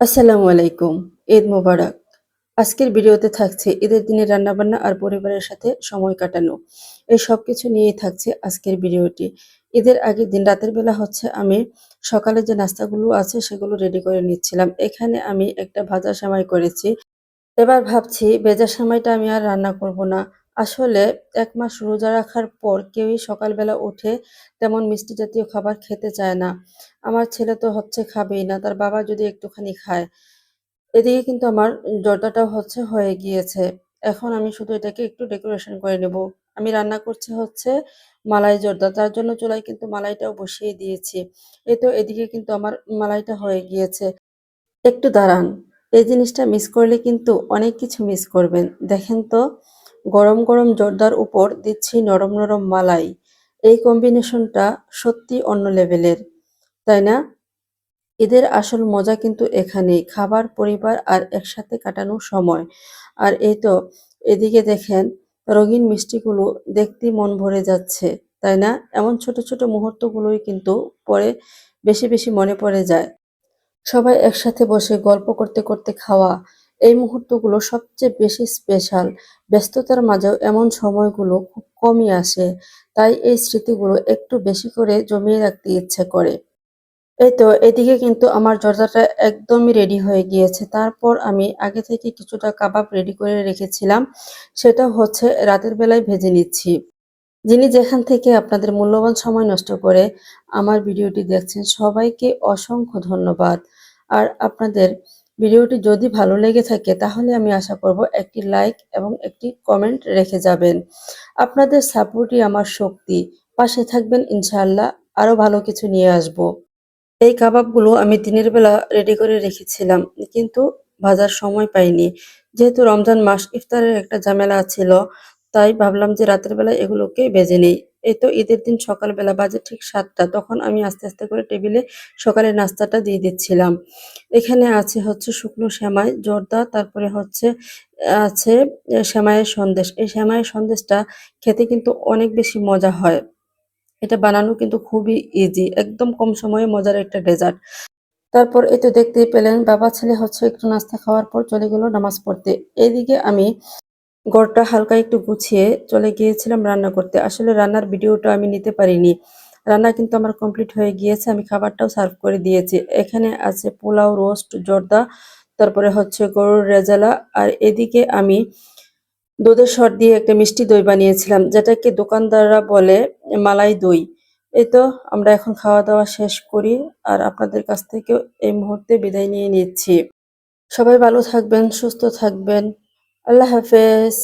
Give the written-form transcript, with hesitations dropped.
আসসালামু আলাইকুম। ঈদ মোবারক। আজকের ভিডিওতে থাকছে ঈদের দিনে রান্নাবান্না আর পরিবারের সাথে সময় কাটানো। এই সবকিছু নিয়েই থাকছে আজকের ভিডিওটি। ঈদের আগের দিন রাতের বেলা আমি সকালে যে নাস্তাগুলো আছে সেগুলো রেডি করে নিচ্ছিলাম। এখানে আমি একটা ভাজা সেমাই করেছি। এবার ভাবছি ভেজা সেমাইটা আমি আর রান্না করব না। আসলে ১ মাস রোজা রাখার পর কেউই সকালবেলা উঠে তেমন মিষ্টি জাতীয় খাবার খেতে চায় না। আমার ছেলে তো খাবেই না। তার বাবা যদি একটুখানি খায়। এদিকে কিন্তু আমার জর্দাটাও হয়ে গিয়েছে। এখন আমি শুধু এটাকে একটু ডেকোরেশন করে নেব। আমি রান্না করছি মালাই জর্দা। তার জন্য চুলায় কিন্তু মালাইটাও বসিয়ে দিয়েছি। এই তো এদিকে কিন্তু আমার মালাইটা হয়ে গিয়েছে। একটু দাঁড়ান। এই জিনিসটা মিস করলে কিন্তু অনেক কিছু মিস করবেন। দেখেন তো, গরম, গরম জর্দার উপর দিচ্ছি নরম, নরম মালাই। এই কম্বিনেশনটা সত্যি অন্য লেভেলের। তাই না? ঈদের আসল মজা কিন্তু এখানেই। খাবার, পরিবার আর একসাথে কাটানোর সময়। আর এই তো এদিকে দেখেন রঙিন মিষ্টিগুলো দেখতেই মন ভরে যাচ্ছে। তাই না? এমন ছোট, ছোট মুহূর্তগুলোই কিন্তু পরে বেশি, বেশি মনে পড়ে যায়। সবাই একসাথে বসে গল্প করতে, করতে খাওয়া। এই মুহূর্তগুলো সবচেয়ে বেশি স্পেশাল। ব্যস্ততার মাঝেও এমন সময়গুলো খুব কমই আসে। তাই এই স্মৃতিগুলো একটু বেশি করে জমিয়ে রাখতে ইচ্ছে করে। এই তো এদিকে কিন্তু আমার জর্দাটা একদমই রেডি হয়ে গিয়েছে। তারপর আমি আগে থেকে কিছুটা কাবাব রেডি করে রেখেছিলাম। সেটা রাতের বেলায় ভেজে নিচ্ছি। যিনি যেখান থেকে আপনাদের মূল্যবান সময় নষ্ট করে আমার ভিডিওটি দেখছেন সবাইকে অসংখ্য ধন্যবাদ। আর আপনাদের ভিডিওটি যদি ভালো লেগে থাকে তাহলে আমি আশা করব একটি লাইক এবং একটি কমেন্ট রেখে যাবেন। আপনাদের সাপোর্টই আমার শক্তি। পাশে থাকবেন ইনশাআল্লাহ। আরো ভালো কিছু নিয়ে আসব। এই কাবাবগুলো আমি দিনের বেলা রেডি করে রেখেছিলাম। কিন্তু ভাজার সময় পাইনি। যেহেতু রমজান মাস ইফতারের একটা ঝামেলা ছিল, তাই ভাবলাম যে রাতের বেলা এগুলোকে ভেজে নেই। এই তো ঈদের দিন সকালবেলা বাজে ঠিক ৭টা। তখন আমি আস্তে, আস্তে করে টেবিলে সকালের নাস্তাটা দিয়ে দিচ্ছিলাম। এখানে আছে শুকনো সেমাই, জর্দা, তারপরে আছে সেমাইয়ের সন্দেশ। এই সেমাইয়ের সন্দেশটা খেতে কিন্তু অনেক বেশি মজা হয়। এটা বানানো কিন্তু খুবই ইজি। একদম কম সময়ে মজার একটা ডেজার্ট। তারপর এই তো দেখতেই পেলেন বাবা ছেলে একটু নাস্তা খাওয়ার পর চলে গেল নামাজ পড়তে। এদিকে আমি ঘরটা হালকা একটু গুছিয়ে চলে গিয়েছিলাম রান্না করতে। আসলে রান্নার ভিডিওটা আমি নিতে পারিনি। রান্না কিন্তু আমার কমপ্লিট হয়ে গিয়েছে। আমি খাবারটাও সার্ভ করে দিয়েছি। এখানে আছে পোলাও, রোস্ট, জর্দা, তারপরে গরুর রেজালা। আর এদিকে আমি দুধের সর দিয়ে একটা মিষ্টি দই বানিয়েছিলাম, যেটাকে দোকানদাররা বলে মালাই দই। এই তো আমরা এখন খাওয়া-দাওয়া শেষ করি আর আপনাদের কাছ থেকেও এই মুহূর্তে বিদায় নিয়ে নিচ্ছি। সবাই ভালো থাকবেন, সুস্থ থাকবেন। আল্লাহ হাফেজ।